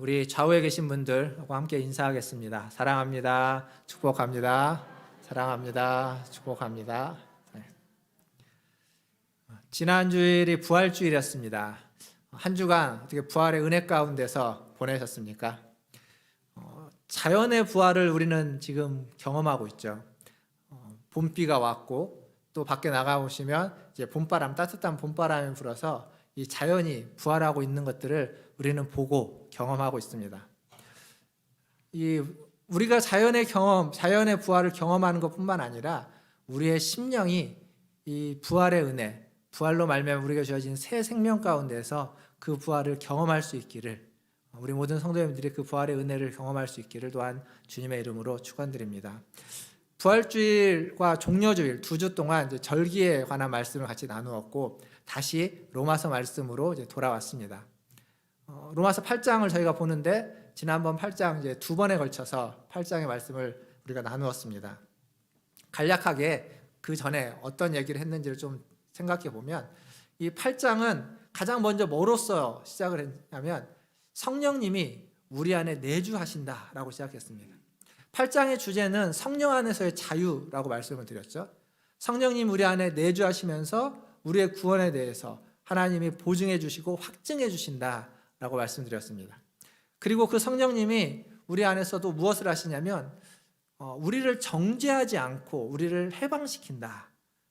우리 좌우에 계신 분들과 함께 인사하겠습니다. 사랑합니다. 축복합니다. 사랑합니다. 축복합니다. 네. 지난 주일이 부활주일이었습니다. 한 주간 어떻게 부활의 은혜 가운데서 보내셨습니까? 자연의 부활을 우리는 지금 경험하고 있죠. 봄비가 왔고 또 밖에 나가보시면 이제 봄바람, 따뜻한 봄바람이 불어서 이 자연이 부활하고 있는 것들을 우리는 보고 경험하고 있습니다. 우리가 자연의 경험, 자연의 부활을 경험하는 것뿐만 아니라 우리의 심령이 이 부활의 은혜, 부활로 말미암아 우리가 주어진 새 생명 가운데서 그 부활을 경험할 수 있기를, 우리 모든 성도님들이 그 부활의 은혜를 경험할 수 있기를 또한 주님의 이름으로 축원드립니다. 부활주일과 종려주일 두 주 동안 이제 절기에 관한 말씀을 같이 나누었고 다시 로마서 말씀으로 이제 돌아왔습니다. 로마서 8장을 저희가 보는데 지난번 8장 이제 두 번에 걸쳐서 8장의 말씀을 우리가 나누었습니다. 간략하게 그 전에 어떤 얘기를 했는지를 좀 생각해 보면 이 8장은 가장 먼저 뭐로써 시작을 했냐면 성령님이 우리 안에 내주하신다라고 시작했습니다. 8장의 주제는 성령 안에서의 자유라고 말씀을 드렸죠. 성령님 우리 안에 내주하시면서 우리의 구원에 대해서 하나님이 보증해 주시고 확증해 주신다라고 말씀드렸습니다. 그리고 그 성령님이 우리 안에서도 무엇을 하시냐면 우리를 정죄하지 않고 우리를 해방시킨다.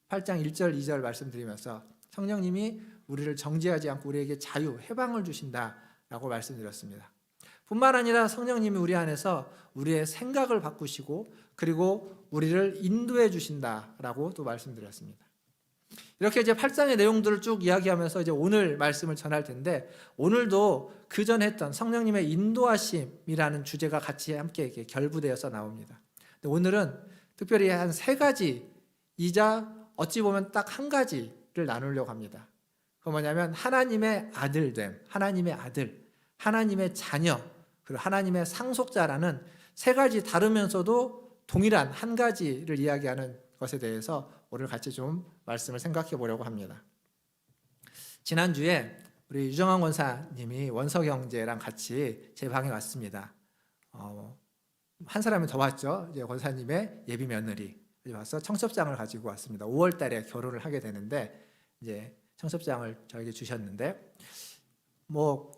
8장 1절 2절 말씀드리면서 성령님이 우리를 정죄하지 않고 우리에게 자유, 해방을 주신다라고 말씀드렸습니다. 뿐만 아니라 성령님이 우리 안에서 우리의 생각을 바꾸시고 그리고 우리를 인도해 주신다라고 또 말씀드렸습니다. 이렇게 이제 8장의 내용들을 쭉 이야기하면서 이제 오늘 말씀을 전할 텐데 오늘도 그 전에 했던 성령님의 인도하심이라는 주제가 같이 함께 이렇게 결부되어서 나옵니다. 근데 오늘은 특별히 한 세 가지이자 어찌 보면 딱 한 가지를 나누려고 합니다. 그건 뭐냐면 하나님의 아들됨, 하나님의 아들, 하나님의 자녀, 그리고 하나님의 상속자라는 세 가지 다르면서도 동일한 한 가지를 이야기하는 것에 대해서 오늘 같이 좀 말씀을 생각해 보려고 합니다. 지난주에 우리 유정환 권사님이 원서경제랑 같이 제 방에 왔습니다. 한 사람이 더 왔죠. 이제 권사님의 예비 며느리 와서 청첩장을 가지고 왔습니다. 5월 달에 결혼을 하게 되는데 이제 청첩장을 저에게 주셨는데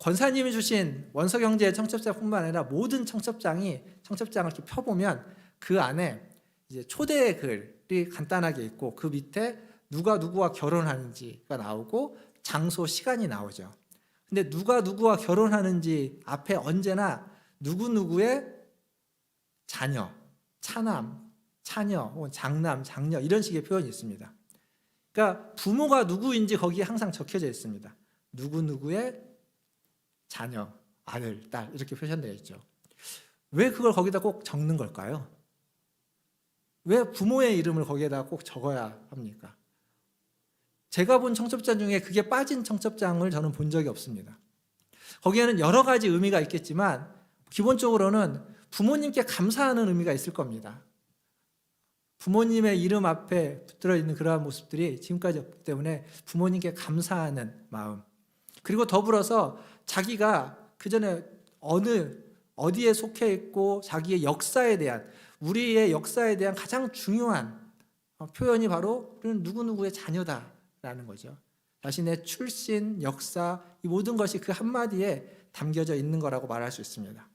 권사님이 주신 원서경제의 청첩장뿐만 아니라 모든 청첩장을 이렇게 펴보면 그 안에 이제 초대의 글이 간단하게 있고 그 밑에 누가 누구와 결혼하는지가 나오고 장소, 시간이 나오죠. 근데 누가 누구와 결혼하는지 앞에 언제나 누구누구의 자녀, 차남, 차녀, 혹은 장남, 장녀 이런 식의 표현이 있습니다. 그러니까 부모가 누구인지 거기에 항상 적혀져 있습니다. 누구누구의 자녀, 아들, 딸 이렇게 표현되어 있죠. 왜 그걸 거기다 꼭 적는 걸까요? 왜 부모의 이름을 거기에다 꼭 적어야 합니까? 제가 본 청첩장 중에 그게 빠진 청첩장을 저는 본 적이 없습니다. 거기에는 여러 가지 의미가 있겠지만 기본적으로는 부모님께 감사하는 의미가 있을 겁니다. 부모님의 이름 앞에 붙들어 있는 그러한 모습들이 지금까지 없기 때문에 부모님께 감사하는 마음, 그리고 더불어서 자기가 그전에 어디에 속해 있고 자기의 역사에 대한, 우리의 역사에 대한 가장 중요한 표현이 바로 누구누구의 자녀다라는 거죠. 자신의 출신, 역사, 이 모든 것이 그 한마디에 담겨져 있는 거라고 말할 수 있습니다.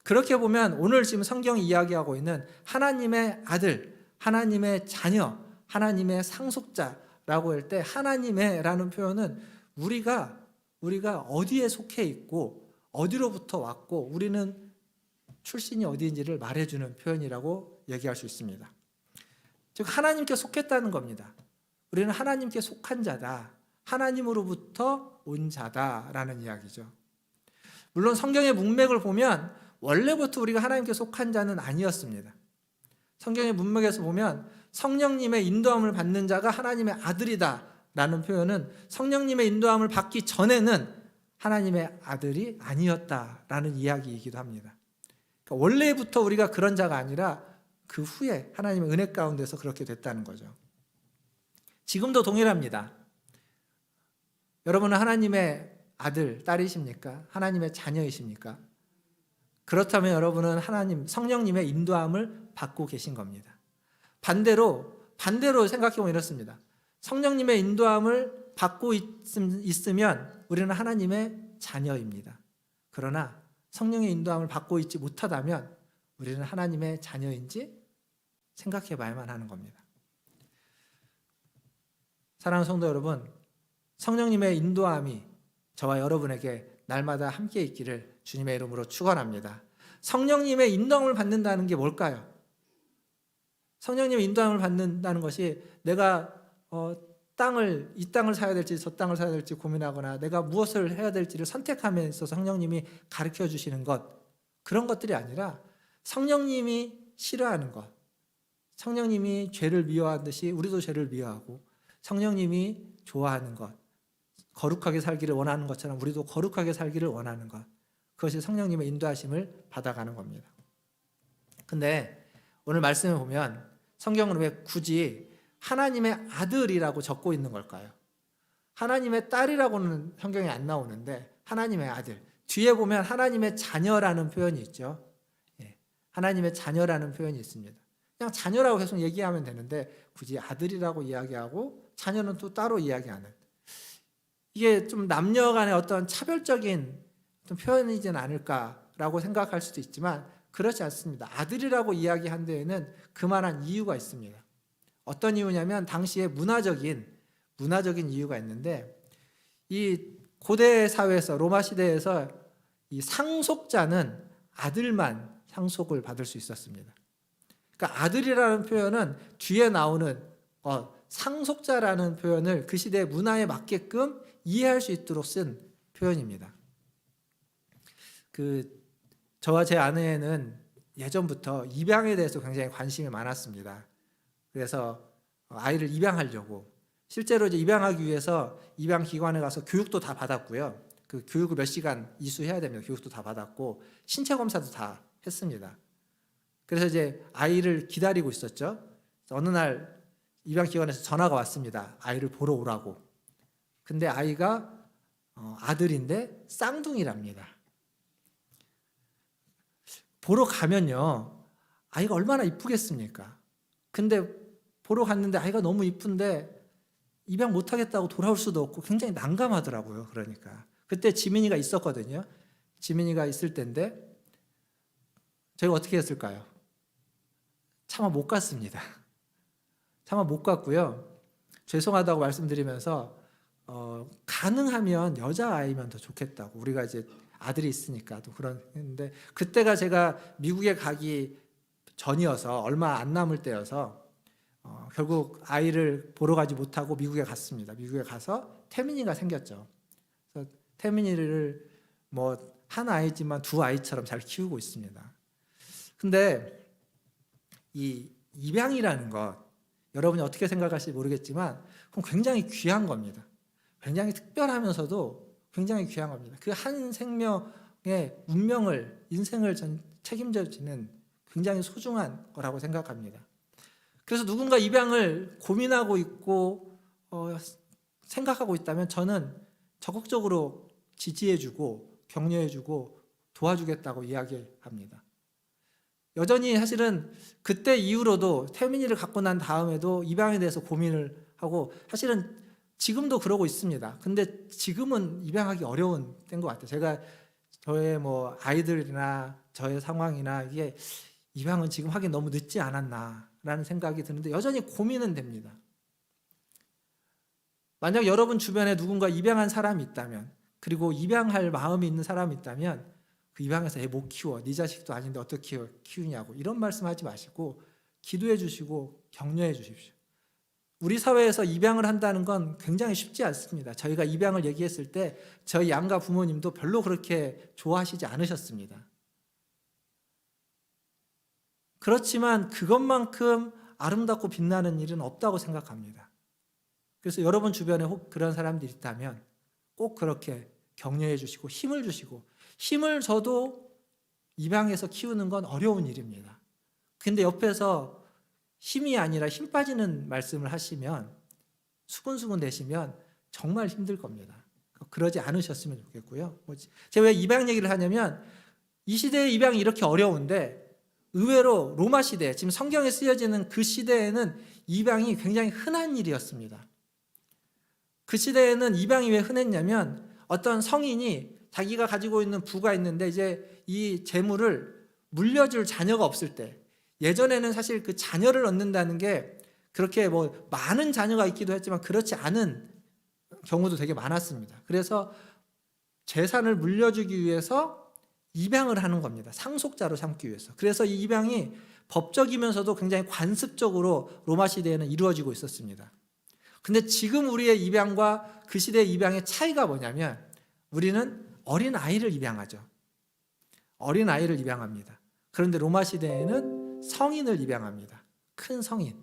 그렇게 보면 오늘 지금 성경이 이야기하고 있는 하나님의 아들, 하나님의 자녀, 하나님의 상속자라고 할 때 하나님의 라는 표현은 우리가 어디에 속해 있고 어디로부터 왔고 우리는 출신이 어디인지를 말해주는 표현이라고 얘기할 수 있습니다. 즉 하나님께 속했다는 겁니다. 우리는 하나님께 속한 자다, 하나님으로부터 온 자다라는 이야기죠. 물론 성경의 문맥을 보면 원래부터 우리가 하나님께 속한 자는 아니었습니다. 성경의 문맥에서 보면 성령님의 인도함을 받는 자가 하나님의 아들이다 라는 표현은 성령님의 인도함을 받기 전에는 하나님의 아들이 아니었다라는 이야기이기도 합니다. 그러니까 원래부터 우리가 그런 자가 아니라 그 후에 하나님의 은혜 가운데서 그렇게 됐다는 거죠. 지금도 동일합니다. 여러분은 하나님의 아들, 딸이십니까? 하나님의 자녀이십니까? 그렇다면 여러분은 하나님 성령님의 인도함을 받고 계신 겁니다. 반대로 생각해 보면 이렇습니다. 성령님의 인도함을 받고 있으면 우리는 하나님의 자녀입니다. 그러나 성령의 인도함을 받고 있지 못하다면 우리는 하나님의 자녀인지 생각해 봐야만 하는 겁니다. 사랑하는 성도 여러분, 성령님의 인도함이 저와 여러분에게 날마다 함께 있기를 주님의 이름으로 축원합니다. 성령님의 인도함을 받는다는 게 뭘까요? 성령님의 인도함을 받는다는 것이 내가 이 땅을 사야 될지 저 땅을 사야 될지 고민하거나 내가 무엇을 해야 될지를 선택함에 있어서 성령님이 가르쳐 주시는 것, 그런 것들이 아니라 성령님이 싫어하는 것, 성령님이 죄를 미워하듯이 우리도 죄를 미워하고 성령님이 좋아하는 것, 거룩하게 살기를 원하는 것처럼 우리도 거룩하게 살기를 원하는 것, 그것이 성령님의 인도하심을 받아가는 겁니다. 근데 오늘 말씀을 보면 성경은 왜 굳이 하나님의 아들이라고 적고 있는 걸까요? 하나님의 딸이라고는 성경에 안 나오는데 하나님의 아들, 뒤에 보면 하나님의 자녀라는 표현이 있죠. 하나님의 자녀라는 표현이 있습니다. 그냥 자녀라고 계속 얘기하면 되는데 굳이 아들이라고 이야기하고 자녀는 또 따로 이야기하는, 이게 좀 남녀 간의 어떤 차별적인 어떤 표현이진 않을까라고 생각할 수도 있지만 그렇지 않습니다. 아들이라고 이야기한 데에는 그만한 이유가 있습니다. 어떤 이유냐면 당시에 문화적인 이유가 있는데, 이 고대 사회에서 로마 시대에서 이 상속자는 아들만 상속을 받을 수 있었습니다. 그러니까 아들이라는 표현은 뒤에 나오는 상속자라는 표현을 그 시대의 문화에 맞게끔 이해할 수 있도록 쓴 표현입니다. 저와 제 아내는 예전부터 입양에 대해서 굉장히 관심이 많았습니다. 그래서 아이를 입양하려고 실제로 이제 입양하기 위해서 입양기관에 가서 교육도 다 받았고요. 그 교육을 몇 시간 이수해야 됩니다. 교육도 다 받았고 신체 검사도 다 했습니다. 그래서 이제 아이를 기다리고 있었죠. 어느 날 입양기관에서 전화가 왔습니다. 아이를 보러 오라고. 근데 아이가 아들인데 쌍둥이랍니다. 보러 가면요, 아이가 얼마나 이쁘겠습니까? 근데 보러 갔는데 아이가 너무 이쁜데 입양 못하겠다고 돌아올 수도 없고 굉장히 난감하더라고요. 그러니까 그때 지민이가 있었거든요. 지민이가 있을 때인데 저희가 어떻게 했을까요? 차마 못 갔습니다. 차마 못 갔고요. 죄송하다고 말씀드리면서 가능하면 여자아이면 더 좋겠다고, 우리가 이제 아들이 있으니까 또 그런데 그때가 제가 미국에 가기 전이어서 얼마 안 남을 때여서 결국 아이를 보러 가지 못하고 미국에 갔습니다. 미국에 가서 태민이가 생겼죠. 그래서 태민이를 한 아이지만 두 아이처럼 잘 키우고 있습니다. 근데 이 입양이라는 것, 여러분이 어떻게 생각하실지 모르겠지만 그건 굉장히 귀한 겁니다. 굉장히 특별하면서도 굉장히 귀한 겁니다. 그 한 생명의 운명을, 인생을 책임져 지는 굉장히 소중한 거라고 생각합니다. 그래서 누군가 입양을 고민하고 있고 생각하고 있다면 저는 적극적으로 지지해주고 격려해주고 도와주겠다고 이야기합니다. 여전히 사실은 그때 이후로도 태민이를 갖고 난 다음에도 입양에 대해서 고민을 하고, 사실은 지금도 그러고 있습니다. 근데 지금은 입양하기 어려운 때인 것 같아요. 제가 저의 아이들이나 저의 상황이나 이게 입양은 지금 하기 너무 늦지 않았나라는 생각이 드는데 여전히 고민은 됩니다. 만약 여러분 주변에 누군가 입양한 사람이 있다면, 그리고 입양할 마음이 있는 사람이 있다면 그 입양해서 애 못 키워, 네 자식도 아닌데 어떻게 키우냐고 이런 말씀하지 마시고 기도해 주시고 격려해 주십시오. 우리 사회에서 입양을 한다는 건 굉장히 쉽지 않습니다. 저희가 입양을 얘기했을 때 저희 양가 부모님도 별로 그렇게 좋아하시지 않으셨습니다. 그렇지만 그것만큼 아름답고 빛나는 일은 없다고 생각합니다. 그래서 여러분 주변에 혹 그런 사람들이 있다면 꼭 그렇게 격려해 주시고 힘을 주시고, 힘을 줘도 입양해서 키우는 건 어려운 일입니다. 근데 옆에서 힘이 아니라 힘 빠지는 말씀을 하시면, 수근수근 대시면 정말 힘들 겁니다. 그러지 않으셨으면 좋겠고요. 제가 왜 입양 얘기를 하냐면 이 시대의 입양이 이렇게 어려운데 의외로 로마 시대, 지금 성경에 쓰여지는 그 시대에는 입양이 굉장히 흔한 일이었습니다. 그 시대에는 입양이 왜 흔했냐면 어떤 성인이 자기가 가지고 있는 부가 있는데 이제 이 재물을 물려줄 자녀가 없을 때, 예전에는 사실 그 자녀를 얻는다는 게 그렇게 뭐 많은 자녀가 있기도 했지만 그렇지 않은 경우도 되게 많았습니다. 그래서 재산을 물려주기 위해서 입양을 하는 겁니다. 상속자로 삼기 위해서. 그래서 이 입양이 법적이면서도 굉장히 관습적으로 로마 시대에는 이루어지고 있었습니다. 근데 지금 우리의 입양과 그 시대의 입양의 차이가 뭐냐면 우리는 어린 아이를 입양하죠. 어린 아이를 입양합니다. 그런데 로마 시대에는 성인을 입양합니다. 큰 성인.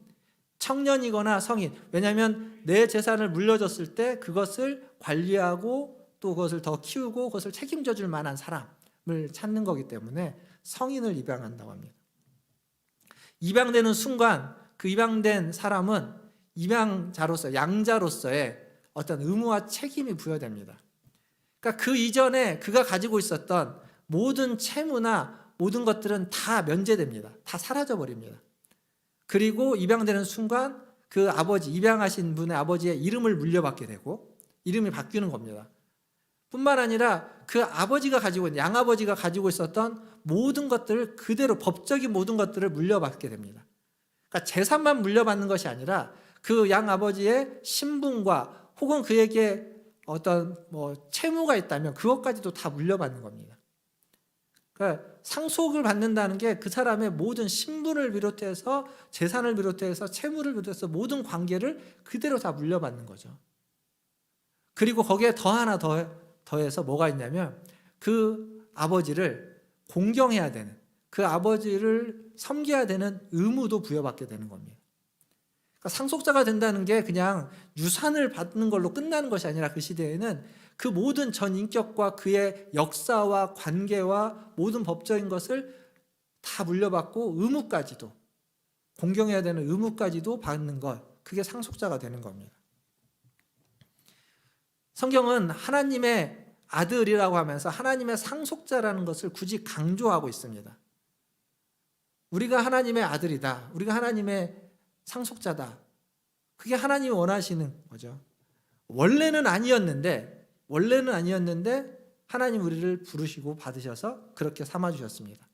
청년이거나 성인. 왜냐하면 내 재산을 물려줬을 때 그것을 관리하고 또 그것을 더 키우고 그것을 책임져 줄 만한 사람을 찾는 거기 때문에 성인을 입양한다고 합니다. 입양되는 순간 그 입양된 사람은 입양자로서, 양자로서의 어떤 의무와 책임이 부여됩니다. 그러니까 그 이전에 그가 가지고 있었던 모든 채무나 모든 것들은 다 면제됩니다. 다 사라져버립니다. 그리고 입양되는 순간 그 아버지, 입양하신 분의 아버지의 이름을 물려받게 되고 이름이 바뀌는 겁니다. 뿐만 아니라 그 아버지가 가지고 있는, 양아버지가 가지고 있었던 모든 것들을 그대로 법적인 모든 것들을 물려받게 됩니다. 그러니까 재산만 물려받는 것이 아니라 그 양아버지의 신분과 혹은 그에게 어떤 채무가 있다면 그것까지도 다 물려받는 겁니다. 그러니까 상속을 받는다는 게 그 사람의 모든 신분을 비롯해서 재산을 비롯해서 채무를 비롯해서 모든 관계를 그대로 다 물려받는 거죠. 그리고 거기에 더해서 뭐가 있냐면 그 아버지를 공경해야 되는, 그 아버지를 섬겨야 되는 의무도 부여받게 되는 겁니다. 그러니까 상속자가 된다는 게 그냥 유산을 받는 걸로 끝나는 것이 아니라 그 시대에는 그 모든 전 인격과 그의 역사와 관계와 모든 법적인 것을 다 물려받고 의무까지도, 공경해야 되는 의무까지도 받는 것, 그게 상속자가 되는 겁니다. 성경은 하나님의 아들이라고 하면서 하나님의 상속자라는 것을 굳이 강조하고 있습니다. 우리가 하나님의 아들이다, 우리가 하나님의 상속자다, 그게 하나님이 원하시는 거죠. 원래는 아니었는데 하나님 우리를 부르시고 받으셔서 그렇게 삼아주셨습니다.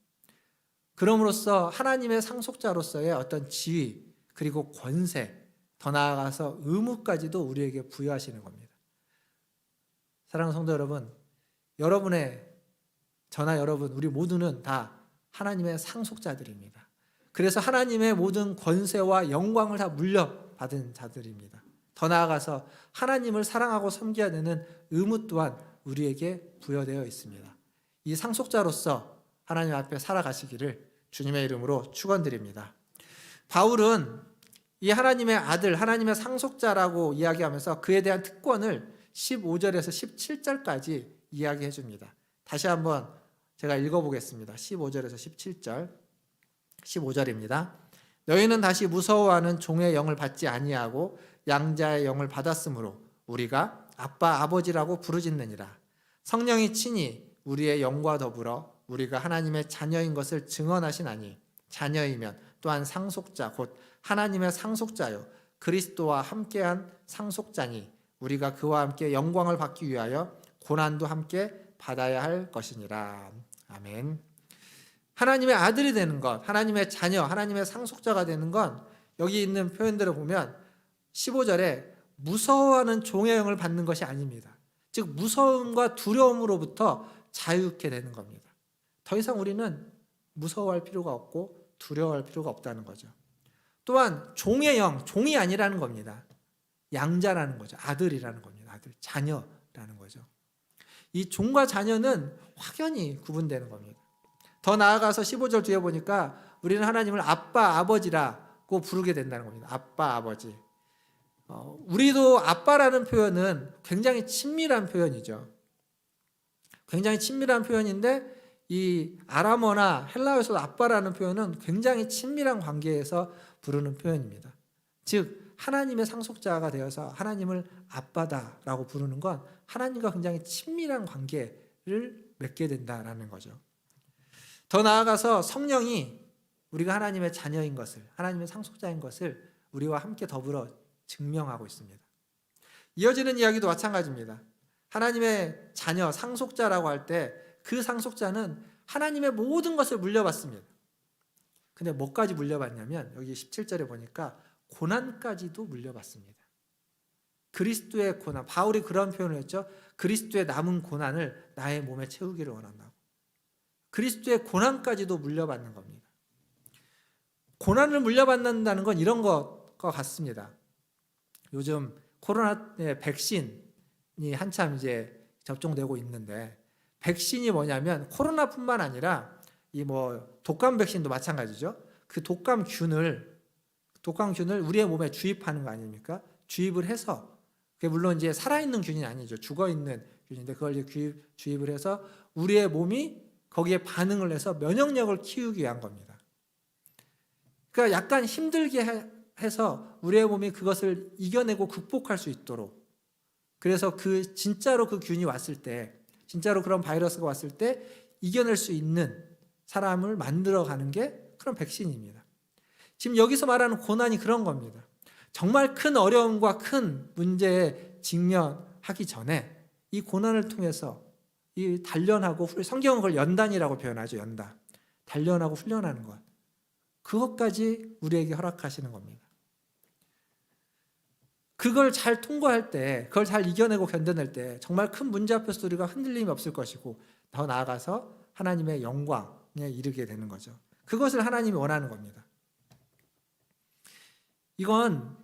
그럼으로써 하나님의 상속자로서의 어떤 지위, 그리고 권세, 더 나아가서 의무까지도 우리에게 부여하시는 겁니다. 사랑하는 성도 여러분, 저나 여러분, 우리 모두는 다 하나님의 상속자들입니다. 그래서 하나님의 모든 권세와 영광을 다 물려받은 자들입니다. 더 나아가서 하나님을 사랑하고 섬겨야 되는 의무 또한 우리에게 부여되어 있습니다. 이 상속자로서 하나님 앞에 살아가시기를 주님의 이름으로 축원드립니다. 바울은 이 하나님의 아들, 하나님의 상속자라고 이야기하면서 그에 대한 특권을 15절에서 17절까지 이야기해 줍니다. 다시 한번 제가 읽어보겠습니다. 15절에서 17절. 15절입니다. 너희는 다시 무서워하는 종의 영을 받지 아니하고 양자의 영을 받았으므로 우리가 아빠 아버지라고 부르짖느니라. 성령이 친히 우리의 영과 더불어 우리가 하나님의 자녀인 것을 증언하시나니 자녀이면 또한 상속자 곧 하나님의 상속자요 그리스도와 함께한 상속자니 우리가 그와 함께 영광을 받기 위하여 고난도 함께 받아야 할 것이니라. 아멘. 하나님의 아들이 되는 것, 하나님의 자녀, 하나님의 상속자가 되는 건 여기 있는 표현들을 보면 15절에 무서워하는 종의 영을 받는 것이 아닙니다. 즉 무서움과 두려움으로부터 자유케 되는 겁니다. 더 이상 우리는 무서워할 필요가 없고 두려워할 필요가 없다는 거죠. 또한 종의 영, 종이 아니라는 겁니다. 양자라는 거죠. 아들이라는 겁니다. 아들, 자녀라는 거죠. 이 종과 자녀는 확연히 구분되는 겁니다. 더 나아가서 15절 뒤에 보니까 우리는 하나님을 아빠, 아버지라고 부르게 된다는 겁니다. 아빠, 아버지. 우리도 아빠라는 표현은 굉장히 친밀한 표현이죠. 굉장히 친밀한 표현인데 이 아람어나 헬라어에서 아빠라는 표현은 굉장히 친밀한 관계에서 부르는 표현입니다. 즉 하나님의 상속자가 되어서 하나님을 아빠다라고 부르는 건 하나님과 굉장히 친밀한 관계를 맺게 된다라는 거죠. 더 나아가서 성령이 우리가 하나님의 자녀인 것을, 하나님의 상속자인 것을 우리와 함께 더불어 증명하고 있습니다. 이어지는 이야기도 마찬가지입니다. 하나님의 자녀, 상속자라고 할 때 그 상속자는 하나님의 모든 것을 물려받습니다. 근데 뭐까지 물려받냐면 여기 17절에 보니까 고난까지도 물려받습니다. 그리스도의 고난, 바울이 그런 표현을 했죠. 그리스도의 남은 고난을 나의 몸에 채우기를 원한다고. 그리스도의 고난까지도 물려받는 겁니다. 고난을 물려받는다는 건 이런 것과 같습니다. 요즘 코로나의 백신이 한참 이제 접종되고 있는데, 백신이 뭐냐면 코로나뿐만 아니라 이 독감 백신도 마찬가지죠. 그 독감균을 우리의 몸에 주입하는 거 아닙니까? 주입을 해서, 그게 물론 이제 살아있는 균이 아니죠. 죽어있는 균인데 그걸 이제 주입을 해서 우리의 몸이 거기에 반응을 해서 면역력을 키우기 위한 겁니다. 그러니까 약간 힘들게 해서 우리의 몸이 그것을 이겨내고 극복할 수 있도록, 그래서 진짜로 그 균이 왔을 때, 진짜로 그런 바이러스가 왔을 때 이겨낼 수 있는 사람을 만들어가는 게 그런 백신입니다. 지금 여기서 말하는 고난이 그런 겁니다. 정말 큰 어려움과 큰 문제에 직면하기 전에 이 고난을 통해서 이 단련하고, 성경은 그걸 연단이라고 표현하죠. 연단. 단련하고 훈련하는 것. 그것까지 우리에게 허락하시는 겁니다. 그걸 잘 통과할 때, 그걸 잘 이겨내고 견뎌낼 때 정말 큰 문제 앞에서 우리가 흔들림이 없을 것이고, 더 나아가서 하나님의 영광에 이르게 되는 거죠. 그것을 하나님이 원하는 겁니다. 이건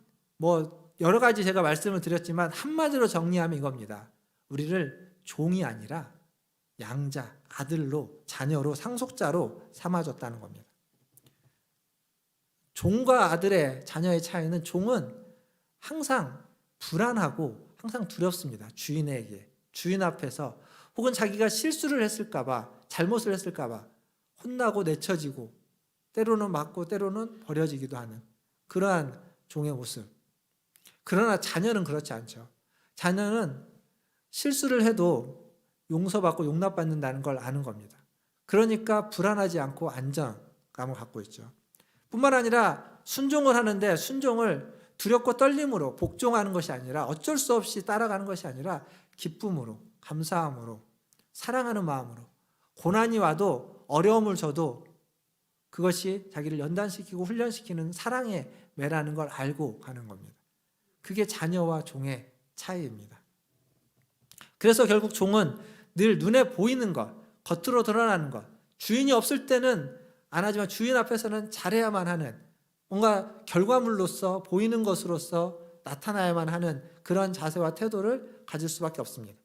여러 가지 제가 말씀을 드렸지만 한마디로 정리하면 이겁니다. 우리를 종이 아니라 양자, 아들로, 자녀로, 상속자로 삼아줬다는 겁니다. 종과 아들의 자녀의 차이는, 종은 항상 불안하고 항상 두렵습니다. 주인 앞에서, 혹은 자기가 실수를 했을까봐, 잘못을 했을까봐 혼나고 내쳐지고, 때로는 맞고 때로는 버려지기도 하는 그러한 종의 모습. 그러나 자녀는 그렇지 않죠. 자녀는 실수를 해도 용서받고 용납받는다는 걸 아는 겁니다. 그러니까 불안하지 않고 안정감을 갖고 있죠. 뿐만 아니라 순종을 하는데, 순종을 두렵고 떨림으로 복종하는 것이 아니라, 어쩔 수 없이 따라가는 것이 아니라 기쁨으로, 감사함으로, 사랑하는 마음으로, 고난이 와도 어려움을 줘도 그것이 자기를 연단시키고 훈련시키는 사랑의 매라는 걸 알고 가는 겁니다. 그게 자녀와 종의 차이입니다. 그래서 결국 종은 늘 눈에 보이는 것, 겉으로 드러나는 것, 주인이 없을 때는 안 하지만 주인 앞에서는 잘해야만 하는, 뭔가 결과물로서, 보이는 것으로서 나타나야만 하는 그런 자세와 태도를 가질 수밖에 없습니다.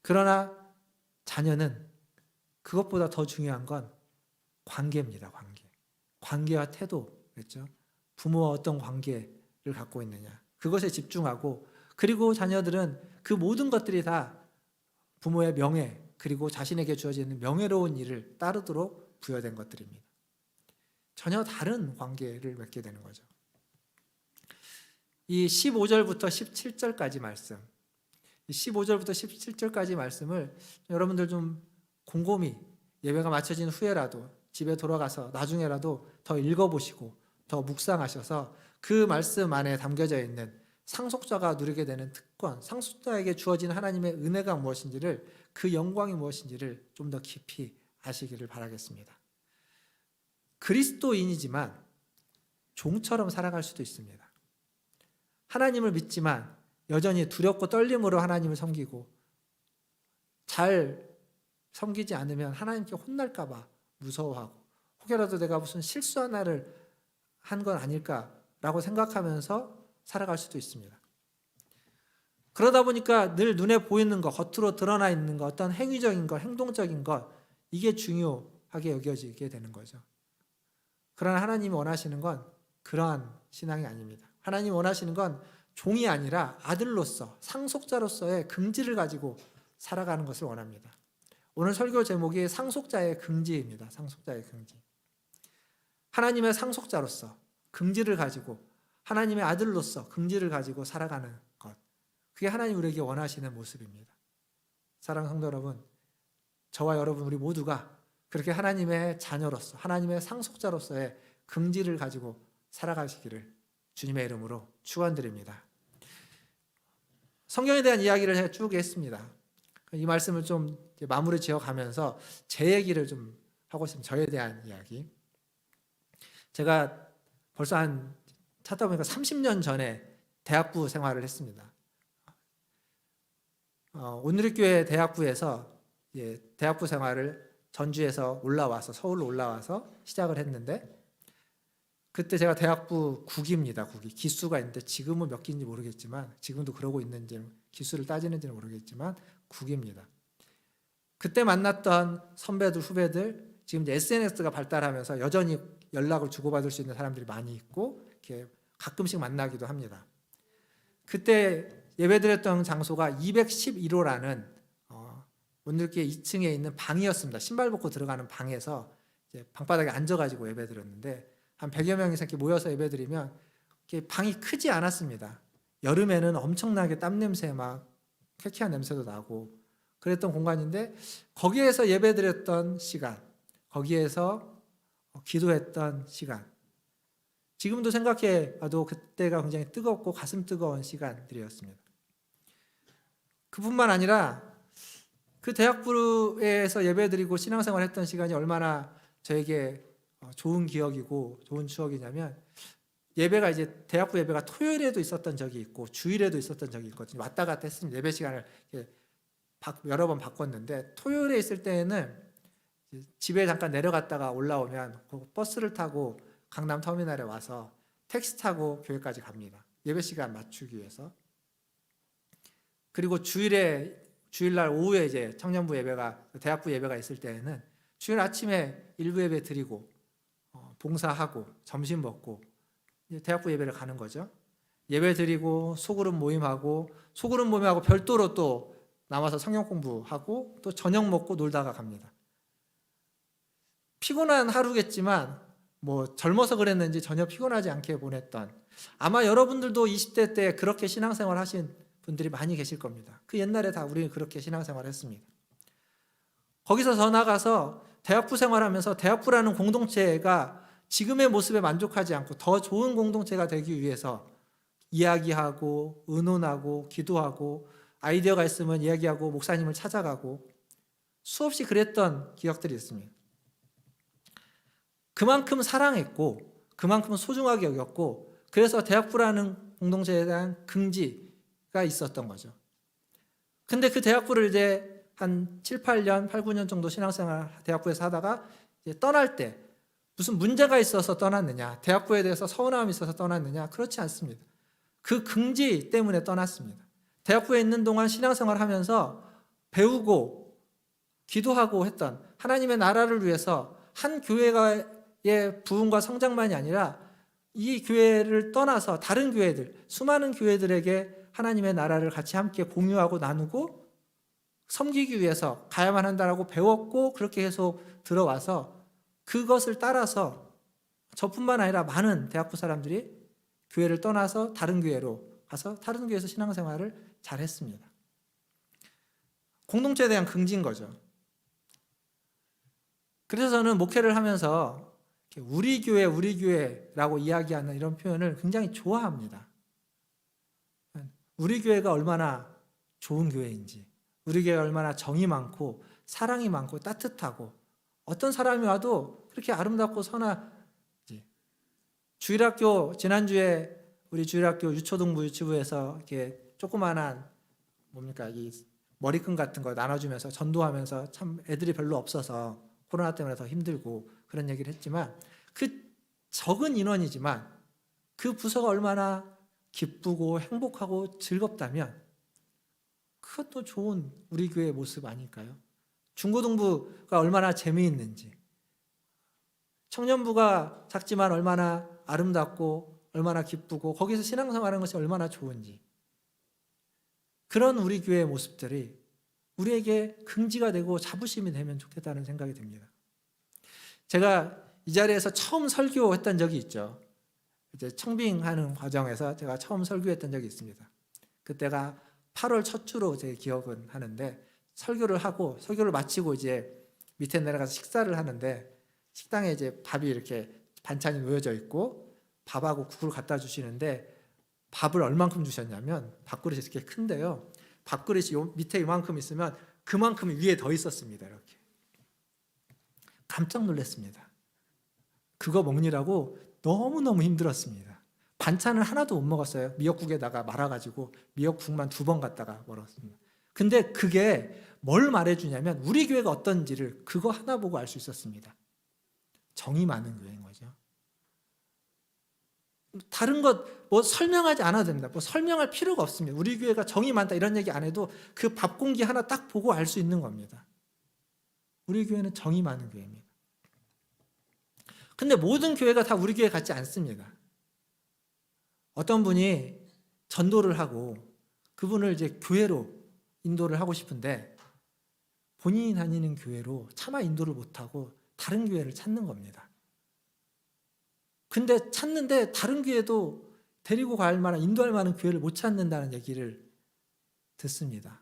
그러나 자녀는 그것보다 더 중요한 건 관계입니다. 관계와 태도, 그랬죠? 부모와 어떤 관계를 갖고 있느냐, 그것에 집중하고, 그리고 자녀들은 그 모든 것들이 다 부모의 명예, 그리고 자신에게 주어지는 명예로운 일을 따르도록 부여된 것들입니다. 전혀 다른 관계를 맺게 되는 거죠. 이 15절부터 17절까지 말씀, 15절부터 17절까지 말씀을 여러분들 좀 곰곰이 예배가 마쳐진 후에라도 집에 돌아가서 나중에라도 더 읽어보시고 더 묵상하셔서 그 말씀 안에 담겨져 있는 상속자가 누리게 되는 특권, 상속자에게 주어진 하나님의 은혜가 무엇인지를, 그 영광이 무엇인지를 좀 더 깊이 아시기를 바라겠습니다. 그리스도인이지만 종처럼 살아갈 수도 있습니다. 하나님을 믿지만 여전히 두렵고 떨림으로 하나님을 섬기고, 잘 섬기지 않으면 하나님께 혼날까 봐 무서워하고, 혹여라도 내가 무슨 실수 하나를 한 건 아닐까라고 생각하면서 살아갈 수도 있습니다. 그러다 보니까 늘 눈에 보이는 것, 겉으로 드러나 있는 것, 어떤 행위적인 것, 행동적인 것, 이게 중요하게 여겨지게 되는 거죠. 그러나 하나님이 원하시는 건 그러한 신앙이 아닙니다. 하나님이 원하시는 건 종이 아니라 아들로서, 상속자로서의 긍지를 가지고 살아가는 것을 원합니다. 오늘 설교 제목이 상속자의 긍지입니다. 상속자의 긍지. 하나님의 상속자로서 긍지를 가지고, 하나님의 아들로서 긍지를 가지고 살아가는 것, 그게 하나님 우리에게 원하시는 모습입니다. 사랑하는 성도 여러분, 저와 여러분 우리 모두가 그렇게 하나님의 자녀로서, 하나님의 상속자로서의 긍지를 가지고 살아가시기를 주님의 이름으로 축원드립니다. 성경에 대한 이야기를 쭉 했습니다. 이 말씀을 좀 마무리 지어가면서 제 얘기를 좀 하고 있습니다. 저에 대한 이야기. 제가 벌써 찾다 보니까 30년 전에 대학부 생활을 했습니다. 온누리교회 대학부에서 대학부 생활을 전주에서 올라와서 서울로 올라와서 시작을 했는데, 그때 제가 대학부 국기입니다. 국기. 기수가 있는데 지금은 몇 기인지 모르겠지만, 지금도 그러고 있는지 기수를 따지는지는 모르겠지만 국기입니다. 그때 만났던 선배들, 후배들, 지금 이제 SNS가 발달하면서 여전히 연락을 주고받을 수 있는 사람들이 많이 있고 이렇게 가끔씩 만나기도 합니다. 그때 예배드렸던 장소가 211호라는 온누리교회 2층에 있는 방이었습니다. 신발 벗고 들어가는 방에서 이제 방바닥에 앉아가지고 예배드렸는데, 한 100여 명이서 이렇게 모여서 예배드리면 이렇게 방이 크지 않았습니다. 여름에는 엄청나게 땀 냄새, 막 쾌쾌한 냄새도 나고 그랬던 공간인데, 거기에서 예배드렸던 시간, 거기에서 기도했던 시간, 지금도 생각해 봐도 그때가 굉장히 뜨겁고 가슴 뜨거운 시간들이었습니다. 그뿐만 아니라 그 대학부에서 예배드리고 신앙생활 했던 시간이 얼마나 저에게 좋은 기억이고 좋은 추억이냐면, 예배가 이제 대학부 예배가 토요일에도 있었던 적이 있고 주일에도 있었던 적이 있거든요. 왔다 갔다 했습니다. 예배 시간을 여러 번 바꿨는데, 토요일에 있을 때에는 집에 잠깐 내려갔다가 올라오면 버스를 타고 강남 터미널에 와서 택시 타고 교회까지 갑니다. 예배 시간 맞추기 위해서. 그리고 주일날 오후에 이제 청년부 예배가, 대학부 예배가 있을 때에는 주일 아침에 일부 예배 드리고 봉사하고 점심 먹고 대학부 예배를 가는 거죠. 예배 드리고 소그룹 모임하고 별도로 또 남아서 성경 공부하고 또 저녁 먹고 놀다가 갑니다. 피곤한 하루겠지만 젊어서 그랬는지 전혀 피곤하지 않게 보냈던, 아마 여러분들도 20대 때 그렇게 신앙생활 하신 분들이 많이 계실 겁니다. 그 옛날에 다 우리는 그렇게 신앙생활 했습니다. 거기서 더 나가서 대학부 생활하면서 대학부라는 공동체가 지금의 모습에 만족하지 않고 더 좋은 공동체가 되기 위해서 이야기하고 의논하고 기도하고 아이디어가 있으면 이야기하고 목사님을 찾아가고 수없이 그랬던 기억들이 있습니다. 그만큼 사랑했고 그만큼 소중하게 여겼고, 그래서 대학부라는 공동체에 대한 긍지가 있었던 거죠. 근데 그 대학부를 이제 한 7, 8년, 8, 9년 정도 신앙생활 대학부에서 하다가 이제 떠날 때 무슨 문제가 있어서 떠났느냐, 대학부에 대해서 서운함이 있어서 떠났느냐, 그렇지 않습니다. 그 긍지 때문에 떠났습니다. 대학부에 있는 동안 신앙생활 하면서 배우고 기도하고 했던 하나님의 나라를 위해서 한 교회의 부흥과 성장만이 아니라 이 교회를 떠나서 다른 교회들, 수많은 교회들에게 하나님의 나라를 같이 함께 공유하고 나누고 섬기기 위해서 가야만 한다라고 배웠고, 그렇게 계속 들어와서 그것을 따라서 저뿐만 아니라 많은 대학부 사람들이 교회를 떠나서 다른 교회로 가서 다른 교회에서 신앙생활을 잘 했습니다. 공동체에 대한 긍지인 거죠. 그래서 저는 목회를 하면서 우리 교회라고 이야기하는 이런 표현을 굉장히 좋아합니다. 우리 교회가 얼마나 좋은 교회인지, 우리 교회가 얼마나 정이 많고 사랑이 많고 따뜻하고, 어떤 사람이 와도 그렇게 아름답고 선하지. 주일학교, 지난주에 우리 주일학교 유초등부 유치부에서 이렇게 조그만한 이 머리끈 같은 거 나눠주면서 전도하면서 참 애들이 별로 없어서 코로나 때문에 더 힘들고 그런 얘기를 했지만, 그 적은 인원이지만 그 부서가 얼마나 기쁘고 행복하고 즐겁다면 그것도 좋은 우리 교회의 모습 아닐까요? 중고등부가 얼마나 재미있는지, 청년부가 작지만 얼마나 아름답고 얼마나 기쁘고 거기서 신앙생활하는 것이 얼마나 좋은지, 그런 우리 교회의 모습들이 우리에게 긍지가 되고 자부심이 되면 좋겠다는 생각이 듭니다. 제가 이 자리에서 처음 설교했던 적이 있죠. 이제 청빙하는 과정에서 제가 처음 설교했던 적이 있습니다. 그때가 8월 첫 주로 제 기억은 하는데, 설교를 마치고 이제 밑에 내려가서 식사를 하는데 식당에 이제 밥이 이렇게 반찬이 놓여져 있고 밥하고 국을 갖다 주시는데 밥을 얼만큼 주셨냐면 밥그릇이 이렇게 큰데요. 밥그릇이 밑에 이만큼 있으면 그만큼 위에 더 있었습니다. 이렇게. 깜짝 놀랐습니다. 그거 먹느라고 너무너무 힘들었습니다. 반찬을 하나도 못 먹었어요. 미역국에다가 말아가지고 미역국만 2번 갖다가 먹었습니다. 근데 그게 뭘 말해주냐면 우리 교회가 어떤지를 그거 하나 보고 알 수 있었습니다. 정이 많은 교회인 거죠. 다른 것 뭐 설명하지 않아도 됩니다. 뭐 설명할 필요가 없습니다. 우리 교회가 정이 많다 이런 얘기 안 해도 그 밥 공기 하나 딱 보고 알 수 있는 겁니다. 우리 교회는 정이 많은 교회입니다. 근데 모든 교회가 다 우리 교회 같지 않습니다. 어떤 분이 전도를 하고 그분을 이제 교회로 인도를 하고 싶은데 본인이 다니는 교회로 차마 인도를 못하고 다른 교회를 찾는 겁니다. 근데 찾는데 다른 교회도 데리고 갈 만한, 인도할 만한 교회를 못 찾는다는 얘기를 듣습니다.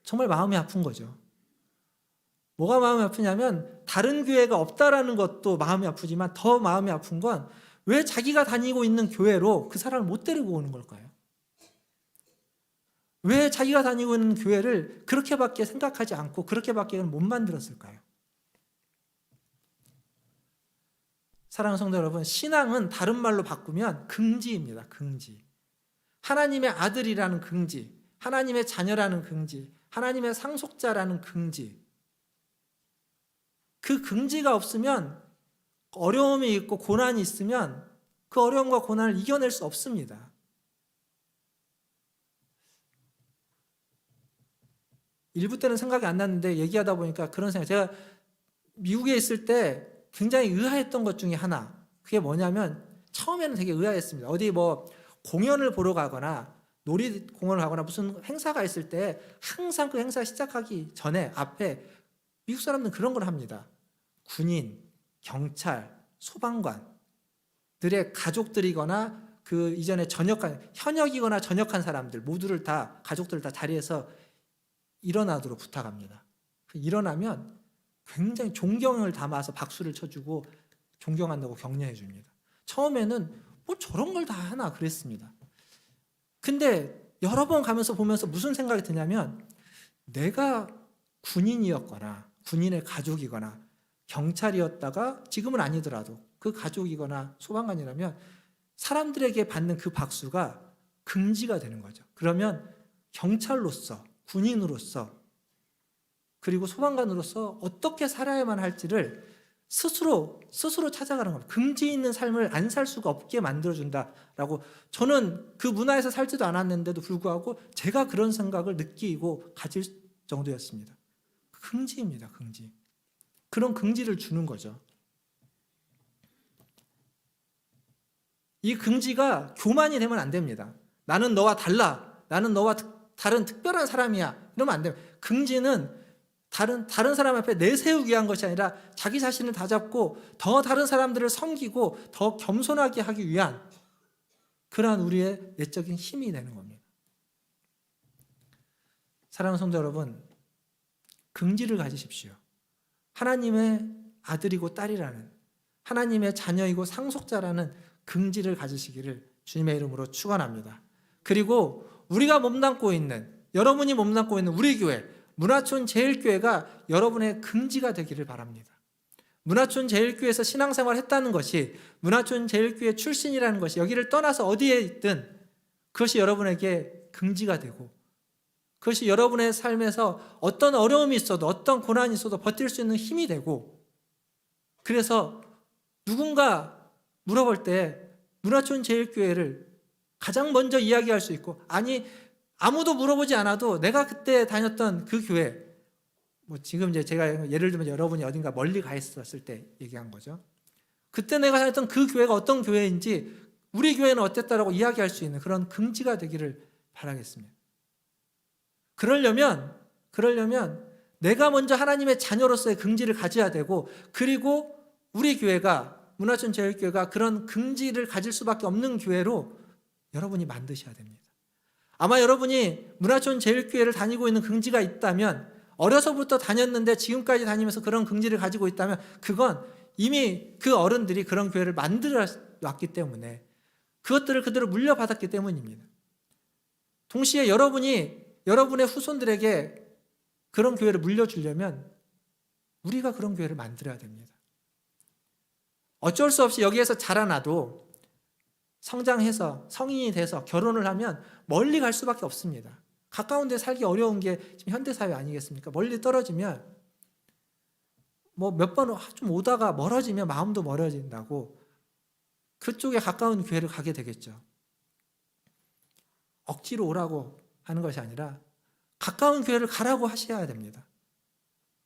정말 마음이 아픈 거죠. 뭐가 마음이 아프냐면 다른 교회가 없다라는 것도 마음이 아프지만 더 마음이 아픈 건 왜 자기가 다니고 있는 교회로 그 사람을 못 데리고 오는 걸까요? 왜 자기가 다니고 있는 교회를 그렇게밖에 생각하지 않고 그렇게밖에 못 만들었을까요? 사랑하는 성도 여러분, 신앙은 다른 말로 바꾸면 긍지입니다. 긍지. 하나님의 아들이라는 긍지, 하나님의 자녀라는 긍지, 하나님의 상속자라는 긍지. 그 긍지가 없으면 어려움이 있고 고난이 있으면 그 어려움과 고난을 이겨낼 수 없습니다. 일부 때는 생각이 안 났는데 얘기하다 보니까 그런 생각. 제가 미국에 있을 때 굉장히 의아했던 것 중에 하나. 그게 뭐냐면 처음에는 되게 의아했습니다. 어디 뭐 공연을 보러 가거나 놀이공원을 가거나 무슨 행사가 있을 때 항상 그 행사 시작하기 전에 앞에 미국 사람들은 그런 걸 합니다. 군인, 경찰, 소방관들의 가족들이거나 그 이전에 현역이거나 전역한 사람들 모두를 다 가족들을 다 자리에서 일어나도록 부탁합니다. 일어나면 굉장히 존경을 담아서 박수를 쳐주고 존경한다고 격려해 줍니다. 처음에는 뭐 저런 걸 다 하나 그랬습니다. 근데 여러 번 가면서 보면서 무슨 생각이 드냐면 내가 군인이었거나 군인의 가족이거나 경찰이었다가 지금은 아니더라도 그 가족이거나 소방관이라면 사람들에게 받는 그 박수가 긍지가 되는 거죠. 그러면 경찰로서, 군인으로서, 그리고 소방관으로서 어떻게 살아야만 할지를 스스로 찾아가는 겁니다. 긍지 있는 삶을 안 살 수가 없게 만들어준다라고. 저는 그 문화에서 살지도 않았는데도 불구하고 제가 그런 생각을 느끼고 가질 정도였습니다. 긍지입니다. 긍지. 그런 긍지를 주는 거죠. 이 긍지가 교만이 되면 안 됩니다. 나는 너와 달라. 나는 너와 다른 특별한 사람이야. 이러면 안 됩니다. 긍지는 다른 사람 앞에 내세우기 위한 것이 아니라 자기 자신을 다잡고 더 다른 사람들을 섬기고 더 겸손하게 하기 위한 그러한 우리의 내적인 힘이 되는 겁니다. 사랑하는 성도 여러분, 긍지를 가지십시오. 하나님의 아들이고 딸이라는, 하나님의 자녀이고 상속자라는 긍지를 가지시기를 주님의 이름으로 축원합니다. 그리고 우리가 몸담고 있는, 여러분이 몸담고 있는 우리 교회 문화촌 제일교회가 여러분의 긍지가 되기를 바랍니다. 문화촌 제일교회에서 신앙생활을 했다는 것이, 문화촌 제일교회 출신이라는 것이 여기를 떠나서 어디에 있든 그것이 여러분에게 긍지가 되고, 그것이 여러분의 삶에서 어떤 어려움이 있어도 어떤 고난이 있어도 버틸 수 있는 힘이 되고, 그래서 누군가 물어볼 때 문화촌 제일교회를 가장 먼저 이야기할 수 있고, 아니 아무도 물어보지 않아도 내가 그때 다녔던 그 교회, 뭐 지금 이제 제가 예를 들면 여러분이 어딘가 멀리 가 있었을 때 얘기한 거죠. 그때 내가 다녔던 그 교회가 어떤 교회인지 우리 교회는 어땠다라고 이야기할 수 있는 그런 긍지가 되기를 바라겠습니다. 그러려면 내가 먼저 하나님의 자녀로서의 긍지를 가져야 되고, 그리고 우리 교회가, 문화촌 제일교회가 그런 긍지를 가질 수밖에 없는 교회로 여러분이 만드셔야 됩니다. 아마 여러분이 문화촌 제일교회를 다니고 있는 긍지가 있다면 어려서부터 다녔는데 지금까지 다니면서 그런 긍지를 가지고 있다면 그건 이미 그 어른들이 그런 교회를 만들어 왔기 때문에 그것들을 그대로 물려받았기 때문입니다. 동시에 여러분이 여러분의 후손들에게 그런 교회를 물려주려면 우리가 그런 교회를 만들어야 됩니다. 어쩔 수 없이 여기에서 자라나도 성장해서 성인이 돼서 결혼을 하면 멀리 갈 수밖에 없습니다. 가까운 데 살기 어려운 게 지금 현대사회 아니겠습니까? 멀리 떨어지면 뭐 몇 번 좀 오다가 멀어지면 마음도 멀어진다고 그쪽에 가까운 교회를 가게 되겠죠. 억지로 오라고 하는 것이 아니라 가까운 교회를 가라고 하셔야 됩니다.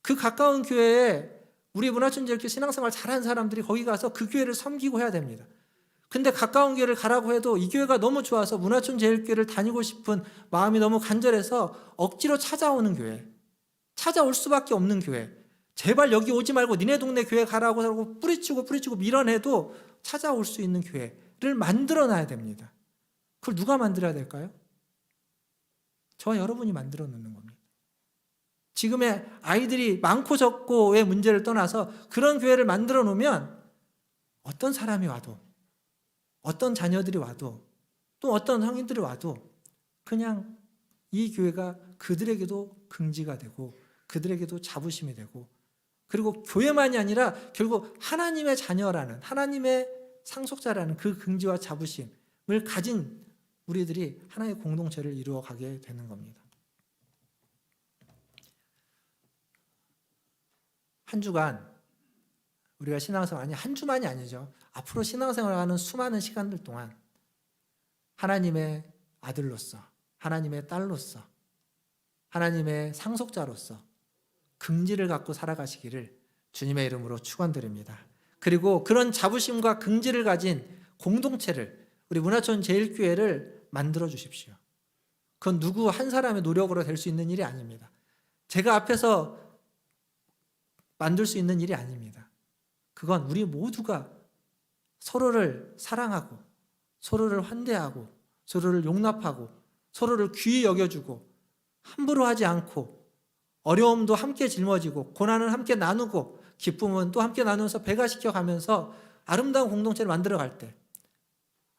그 가까운 교회에 우리 문화촌제일교회 신앙생활 잘하는 사람들이 거기 가서 그 교회를 섬기고 해야 됩니다. 근데 가까운 교회를 가라고 해도 이 교회가 너무 좋아서 문화촌제일교회를 다니고 싶은 마음이 너무 간절해서 억지로 찾아오는 교회, 찾아올 수밖에 없는 교회, 제발 여기 오지 말고 니네 동네 교회 가라고 하고 뿌리치고 밀어내도 찾아올 수 있는 교회를 만들어놔야 됩니다. 그걸 누가 만들어야 될까요? 저와 여러분이 만들어 놓는 겁니다. 지금의 아이들이 많고 적고의 문제를 떠나서 그런 교회를 만들어 놓으면 어떤 사람이 와도, 어떤 자녀들이 와도, 또 어떤 성인들이 와도 그냥 이 교회가 그들에게도 긍지가 되고 그들에게도 자부심이 되고, 그리고 교회만이 아니라 결국 하나님의 자녀라는, 하나님의 상속자라는 그 긍지와 자부심을 가진 우리들이 하나의 공동체를 이루어가게 되는 겁니다. 한 주간 우리가 신앙생활, 아니 한 주만이 아니죠. 앞으로 신앙생활을 하는 수많은 시간들 동안 하나님의 아들로서, 하나님의 딸로서, 하나님의 상속자로서 긍지를 갖고 살아가시기를 주님의 이름으로 축원드립니다. 그리고 그런 자부심과 긍지를 가진 공동체를, 우리 문화촌 제일교회를 만들어 주십시오. 그건 누구 한 사람의 노력으로 될 수 있는 일이 아닙니다. 제가 앞에서 만들 수 있는 일이 아닙니다. 그건 우리 모두가 서로를 사랑하고, 서로를 환대하고, 서로를 용납하고, 서로를 귀히 여겨주고, 함부로 하지 않고, 어려움도 함께 짊어지고, 고난을 함께 나누고, 기쁨은 또 함께 나누면서 배가시켜가면서 아름다운 공동체를 만들어갈 때,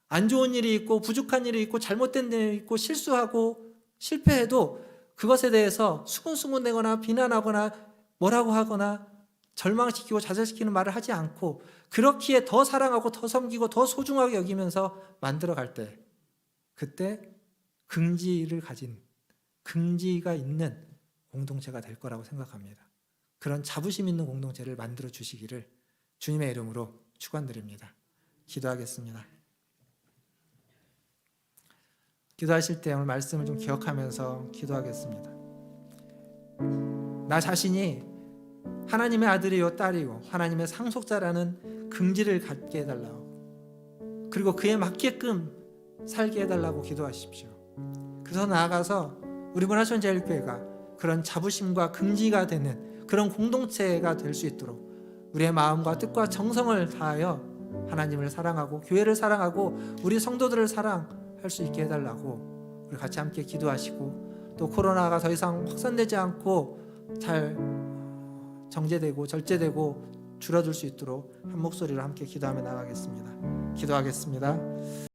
안 좋은 일이 있고 부족한 일이 있고 잘못된 일이 있고 실수하고 실패해도 그것에 대해서 수군수군대거나 비난하거나 뭐라고 하거나 절망시키고 좌절시키는 말을 하지 않고 그렇기에 더 사랑하고 더 섬기고 더 소중하게 여기면서 만들어갈 때, 그때 긍지를 가진, 긍지가 있는 공동체가 될 거라고 생각합니다. 그런 자부심 있는 공동체를 만들어 주시기를 주님의 이름으로 축원드립니다. 기도하겠습니다. 기도하실 때 오늘 말씀을 좀 기억하면서 기도하겠습니다. 나 자신이 하나님의 아들이요 딸이요 하나님의 상속자라는 긍지를 갖게 해달라고, 그리고 그에 맞게끔 살게 해달라고 기도하십시오. 그래서 나아가서 우리 문화촌 제일교회가 그런 자부심과 긍지가 되는 그런 공동체가 될 수 있도록 우리의 마음과 뜻과 정성을 다하여 하나님을 사랑하고 교회를 사랑하고 우리 성도들을 사랑할 수 있게 해달라고 우리 같이 함께 기도하시고, 또 코로나가 더 이상 확산되지 않고 잘 정제되고 절제되고 줄어들 수 있도록 한 목소리로 함께 기도하며 나가겠습니다. 기도하겠습니다.